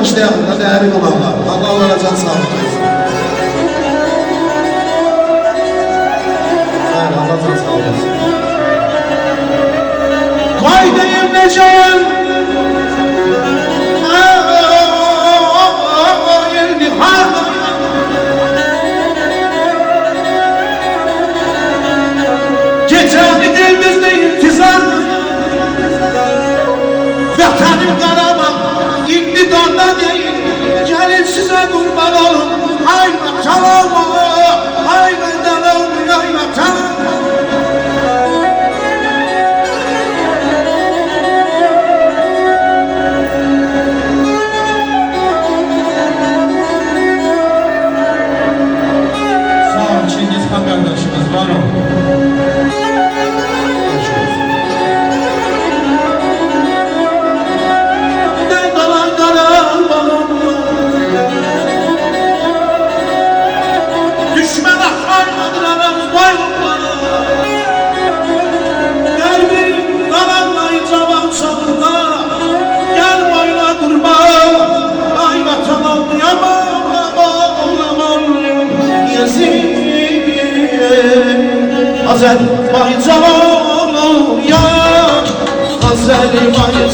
işte yakında değerli olanlar. Allah onlara can sağlık versin. Evet, Allah can sağlık versin. Koydayım ne can, yerini harda. Geçen dilimizde intizar, vatanım Qarabağ, indi donda değil. Gelin size kurban olun, ay vatanım, ay vatanım, ay vatanım. Kardeşimiz var o. Düşman aklarmadır aramız boyunlara. Gel bir kalanlayınca vançalında, gel boyuna durma. Ay vatan olmayamam, olamam, yazık. Azerbaycan ya, Azerbaycan.